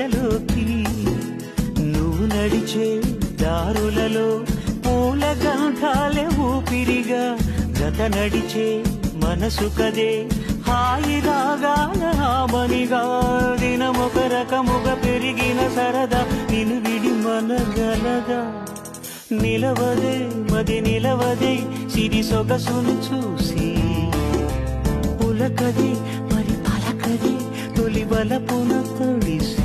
గుండెలోకి నువ్వు నడిచే దారులలో పూల గంధాలే ఊపిరిగా గత నడిచే మనసు కదే హాయి రాగాల హామనిగా దినమొక రకముగా పెరిగిన సరదా నిన్ను విడి మనగలదా నిలవదే మది నిలవదే సిరి సొగసును చూసి పులకదే మరి పలకదే తొలి బలపున తొడిసి